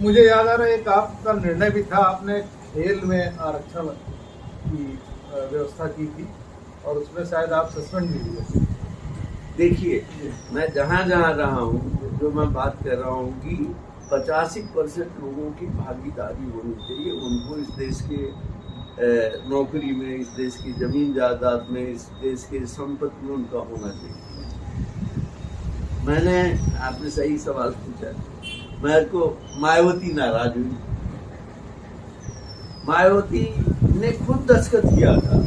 मुझे याद आ रहा है एक आपका निर्णय भी था, आपने खेल में आरक्षण की व्यवस्था की थी और उसमें शायद आप सस्पेंड भी हुए। देखिए, मैं जहाँ जहाँ रहा हूँ, जो मैं बात कर रहा हूँ कि 85% लोगों की भागीदारी होनी चाहिए। उनको इस देश के नौकरी में, इस देश की जमीन जायदाद में, इस देश के संपत्ति में उनका होना चाहिए। मैंने, आपने सही सवाल पूछा, मेरे को मायावती नाराज हुई। मायावती ने खुद दस्तखत किया था।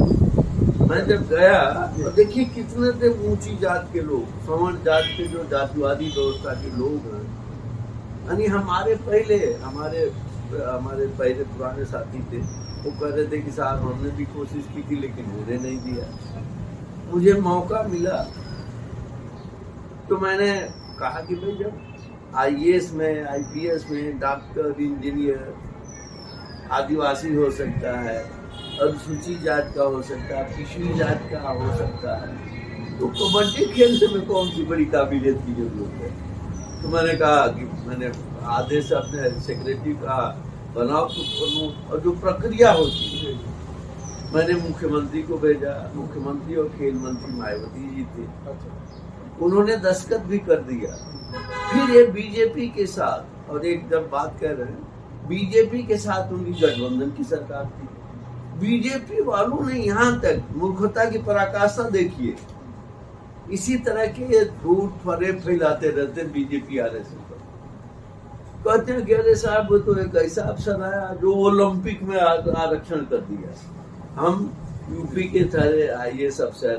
मैं जब गया तो देखिए कितने थे ऊंची जात के लोग, सवर्ण जात के जो जातिवादी व्यवस्था के लोग हैं। यानी हमारे पहले पुराने साथी थे, वो कह रहे थे कि साहब हमने भी कोशिश की थी लेकिन होने नहीं दिया। मुझे मौका मिला तो मैंने कहा कि भाई जब आईएएस में, आईपीएस में डॉक्टर, इंजीनियर आदिवासी हो सकता है, अनुसूचित जात का हो सकता है, पिछड़ी जात का हो सकता है, तो कबड्डी खेलने में कौन सी बड़ी काबिलियत की जरूरत है। तो मैंने कहा कि मैंने आदेश अपने सेक्रेटरी का बनाओ तो करूं, और जो प्रक्रिया होती है मैंने मुख्यमंत्री को भेजा। मुख्यमंत्री और खेल मंत्री मायावती जी थे, उन्होंने दस्तखत भी कर दिया। फिर ये बीजेपी के साथ, और एक जब बात कर रहे हैं, बीजेपी के साथ उनकी गठबंधन की सरकार थी। बीजेपी वालों ने यहाँ तक मूर्खता की पराकाष्ठा देखिए, इसी तरह के झूठ फरेब फैलाते रहते बीजेपी आरएसएस पर। कहते हैं कि अरे साहब वो तो एक ऐसा अफसर आया जो ओलंपिक में आरक्षण कर दिया। हम यूपी के सारे आईएएस अफसर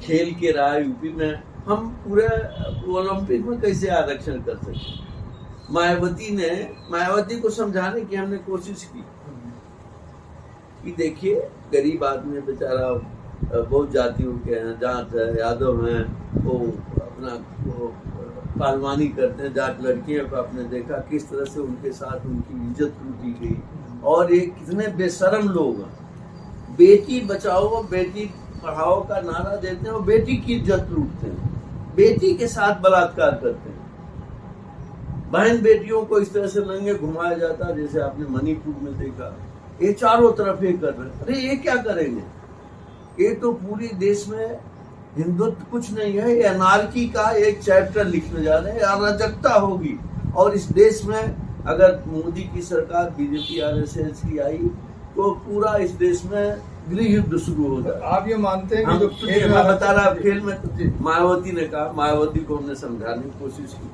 खेल के रहा यूपी में, हम पूरे ओलंपिक में कैसे आरक्षण कर सकते। मायावती को समझाने की हमने कोशिश की कि देखिए गरीब आदमी बेचारा, बहुत जातियों के हैं, जाट है, यादव हैं, वो अपना पहलवानी करते हैं। जाट लड़कियों को आपने देखा किस तरह से उनके साथ उनकी इज्जत लूटी गई। और ये कितने बेशरम लोग हैं, बेटी बचाओ बेटी पढ़ाओ का नारा देते हैं और बेटी की इज्जत लूटते हैं, बेटी के साथ बलात्कार करते हैं। बहन बेटियों को इस तरह से नंगे घुमाया जाता है, जैसे आपने मणिपुर में देखा। ये चारों तरफ ये कर रहे हैं। अरे ये क्या करेंगे, ये तो पूरी देश में हिंदुत्व कुछ नहीं है, ये अनार्की का एक चैप्टर लिखने जा रहे हैं, अराजकता होगी। और इस देश में अगर मोदी की सरकार बीजेपी आरएसएस की आई तो पूरा इस देश में गृह युद्ध शुरू हो जाए। आप ये मानते हैं कि जो खेल में बता रहा, खेल में तो मायावती ने कहा, मायावती को हमने समझाने की कोशिश की।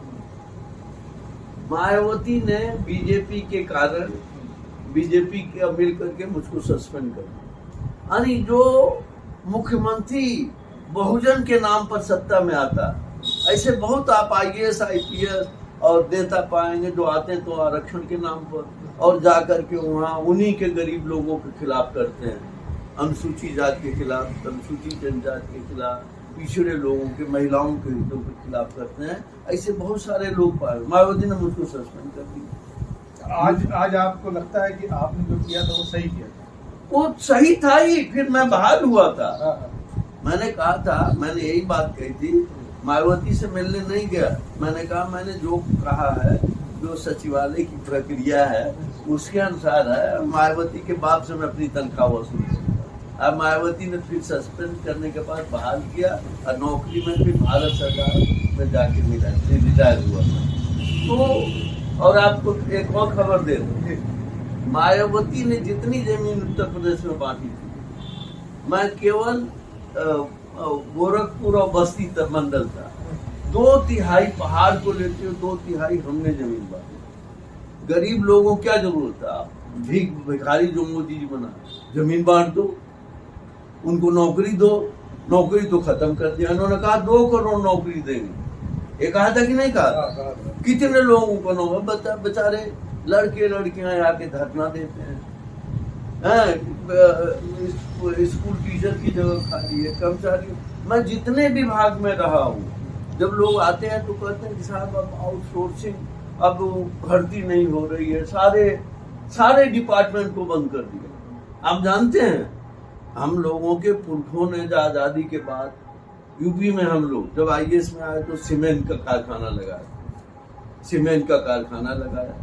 मायावती ने बीजेपी के कारण, बीजेपी के मिल करके मुझको सस्पेंड कर दिया। यानी जो मुख्यमंत्री बहुजन के नाम पर सत्ता में आता, ऐसे बहुत आप आईएएस आईपीएस और नेता पाएंगे जो आते हैं तो आरक्षण के नाम पर, और जाकर के वहाँ उन्हीं के गरीब लोगों के खिलाफ करते हैं, अनुसूचित जात के खिलाफ, अनुसूचित जनजात के खिलाफ, पिछड़े लोगों के, महिलाओं के हितों के खिलाफ करते हैं। ऐसे बहुत सारे लोग पाए। मायावती ने मुझको सस्पेंड कर दिया। आज आपको लगता है कि आपने जो किया था वो सही किया था? वो सही था ही, फिर मैं बहाल हुआ था। हाँ। मैंने कहा था, मैंने यही बात कही थी, मायावती से मिलने नहीं गया। मैंने कहा मैंने जो कहा है, जो सचिवालय की प्रक्रिया है उसके अनुसार है। मायावती के बाप से मैं अपनी तनख्वाह वसूल करूँ। अब मायावती ने फिर सस्पेंड करने के बाद बहाल किया और नौकरी में फिर भारत सरकार में जाके रिटायर हुआ। तो और आपको एक और खबर दे दूं, मायावती ने जितनी जमीन उत्तर प्रदेश में बांटी थी, मैं केवल गोरखपुर और बस्ती तक मंडल था, 2/3 पहाड़ को लेते हो, 2/3 हमने जमीन बांटी। गरीब लोगों क्या जरूरत था, भीख भिखारी जो मोदी जी बना, जमीन बांट दो, उनको नौकरी दो। नौकरी तो खत्म कर दिया, उन्होंने कहा 2 करोड़ नौकरी देंगे। ये कहा था कि नहीं कहा? कितने लोगों को नौकरी, बेचारे लड़के लड़कियां आके धरना देते हैं। स्कूल टीचर की जगह खाली है, कर्मचारी। मैं जितने विभाग में रहा हूँ, जब लोग आते हैं तो कहते हैं कि साहब अब आउटसोर्सिंग, अब भर्ती नहीं हो रही है, सारे डिपार्टमेंट को बंद कर दिया। आप जानते हैं, हम लोगों के पुरखों ने आजादी के बाद यूपी में हम लोग जब आईएएस में आए तो सीमेंट का कारखाना लगाया,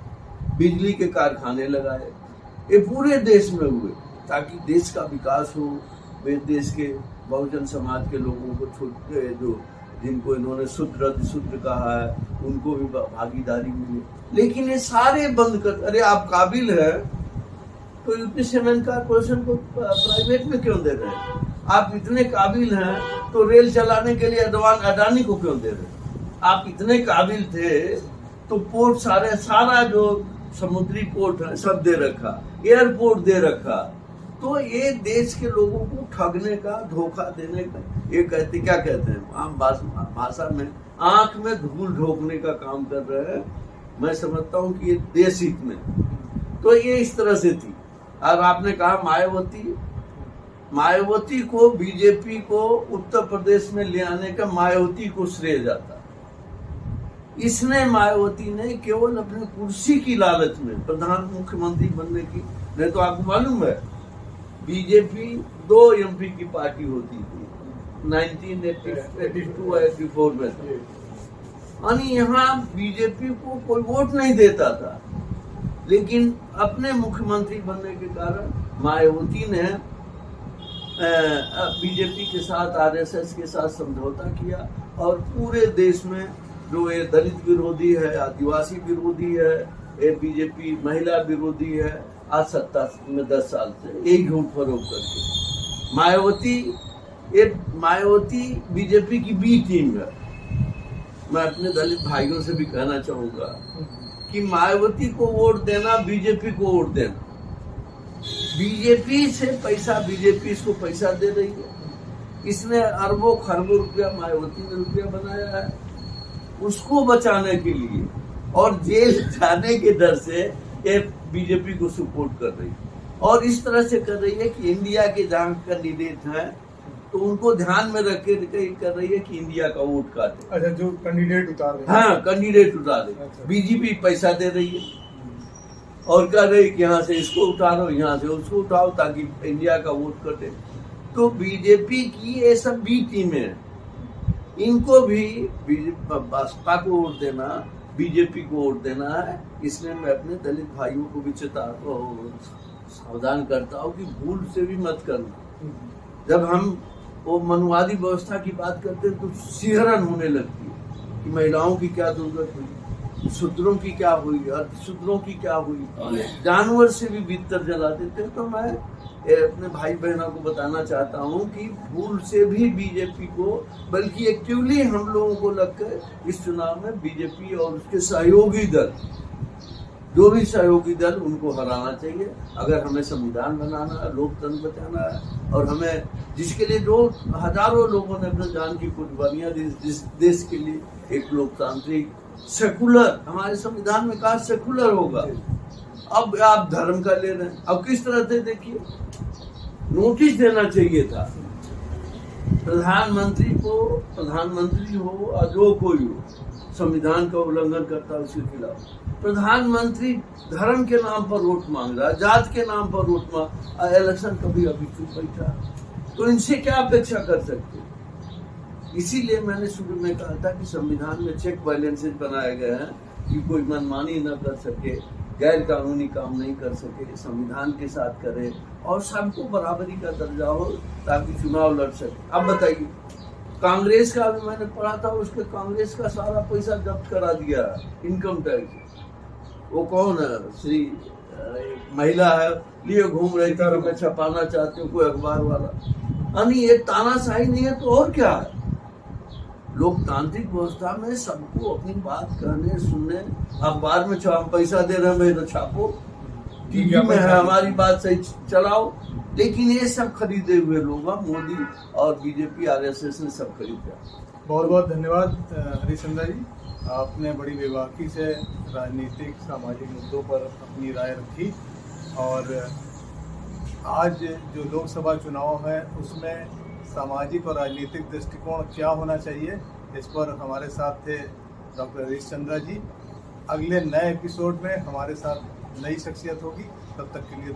बिजली के कारखाने लगाए, ये पूरे देश में हुए ताकि देश का विकास हो, वे देश के बहुजन समाज के लोगों को छोटे जो जिनको इन्होंने शूद्र कहा है उनको भी भागीदारी मिली। लेकिन ये सारे बंद कर, अरे आप काबिल है तो यूपी सीमेंट कारपोरेशन को प्राइवेट में क्यों दे रहे हैं? आप इतने काबिल हैं तो रेल चलाने के लिए अडानी को क्यों दे रहे हैं? आप इतने काबिल थे तो पोर्ट सारा जो समुद्री पोर्ट है सब दे रखा, एयरपोर्ट दे रखा। तो ये देश के लोगों को ठगने का, धोखा देने का, ये क्या कहते हैं आम भाषा में आंख में धूल झोंकने का काम कर रहे हैं। मैं समझता हूँ कि ये देश हित में, तो ये इस तरह से थी। और आपने कहा मायावती को, बीजेपी को उत्तर प्रदेश में ले आने का मायावती को श्रेय जाता। इसने मायावती ने केवल अपने कुर्सी की लालच में प्रधान मुख्यमंत्री बनने की, नहीं तो आपको मालूम है बीजेपी 2 एमपी की पार्टी होती थी 1982 और 84 में, यानी यहाँ बीजेपी को कोई वोट नहीं देता था। लेकिन अपने मुख्यमंत्री बनने के कारण मायावती ने बीजेपी के साथ, आरएसएस के साथ समझौता किया और पूरे देश में जो ये दलित विरोधी है, आदिवासी विरोधी है, ये बीजेपी महिला विरोधी है, आज सत्ता में 10 साल से एक झूठ फरोख करके मायावती बीजेपी की बी टीम है। मैं अपने दलित भाइयों से भी कहना चाहूंगा कि मायावती को वोट देना, बीजेपी को वोट देना। बीजेपी से पैसा, बीजेपी इसको पैसा दे रही है, इसने अरबों खरबों रुपया मायावती ने रुपया बनाया है उसको बचाने के लिए, और जेल जाने के डर से ये बीजेपी को सपोर्ट कर रही है। और इस तरह से कर रही है कि इंडिया के जहाँ कैंडिडेट हैं तो उनको ध्यान में रख के कर रही है कि इंडिया का वोट काटे। अच्छा, जो कैंडिडेट उतार रहे हैं, हाँ कैंडिडेट उतार रही है। अच्छा। बीजेपी पैसा दे रही है और कह रही कि यहाँ से इसको उतारो, यहाँ से उसको उठाओ ताकि इंडिया का वोट कटे। तो बीजेपी की ये सब बी टीमें हैं, इनको भी बसपा को वोट देना, बीजेपी को वोट देना है। इसलिए मैं अपने दलित भाइयों को भी सावधान करता हूँ कि भूल से भी मत करना। जब हम वो मनुवादी व्यवस्था की बात करते हैं तो सिहरन होने लगती है कि महिलाओं की क्या जरूरत हुई, शूद्रों की क्या हुई, अर्धशूद्रों की क्या हुई, जानवर से भी भीतर जला देते हैं। तो मैं अपने भाई बहनों को बताना चाहता हूँ कि भूल से भी बीजेपी को, बल्कि एक्टिवली हम लोगों को लगकर इस चुनाव में बीजेपी और उसके सहयोगी दल, जो भी सहयोगी दल, उनको हराना चाहिए। अगर हमें संविधान बनाना है, लोकतंत्र बचाना है, और हमें जिसके लिए जो हजारों लोगों ने अपने जान की कुर्बानियां दी, जिस देश के लिए एक लोकतांत्रिक सेकुलर, हमारे संविधान में कहा सेकुलर होगा, अब आप धर्म का ले रहे हैं। अब किस तरह से देखिए, नोटिस देना चाहिए था प्रधानमंत्री को, प्रधानमंत्री हो या जो कोई हो, संविधान का उल्लंघन करता है उसके खिलाफ। प्रधानमंत्री धर्म के नाम पर वोट मांग रहा है, जात के नाम पर वोट मांग, इलेक्शन कभी अभी चुप बैठा, तो इनसे क्या अपेक्षा कर सकते? इसीलिए मैंने शुरू में कहा था कि संविधान में चेक बैलेंसेज बनाए गए हैं कि कोई मनमानी न कर सके, गैर कानूनी काम नहीं कर सके, संविधान के साथ करे और सबको बराबरी का दर्जा हो ताकि चुनाव लड़ सके। अब बताइए, कांग्रेस का भी मैंने पढ़ा था, उसके कांग्रेस का सारा पैसा जब्त करा दिया इनकम टैक्स। वो कौन है, श्री महिला है, लिए घूम रही थी, मैं छपाना चाहती हूँ, कोई अखबार वाला। यानी ये तानाशाही नहीं है तो और क्या है? लोकतांत्रिक व्यवस्था में सबको अपनी बात कहने, सुनने, अखबार में पैसा दे रहे हैं तो छापो, टीवी में है हमारी बात सही चलाओ। लेकिन ये सब खरीदे हुए लोग, मोदी और बीजेपी, आरएसएस ने सब खरीदा। बहुत बहुत धन्यवाद हरिश्चंद्र जी, आपने बड़ी बेबाकी से राजनीतिक सामाजिक मुद्दों पर अपनी राय रखी। और आज जो लोकसभा चुनाव है उसमें सामाजिक और राजनीतिक दृष्टिकोण क्या होना चाहिए, इस पर हमारे साथ थे डॉक्टर हरिश्चंद्र जी। अगले नए एपिसोड में हमारे साथ नई शख्सियत होगी, तब तक के लिए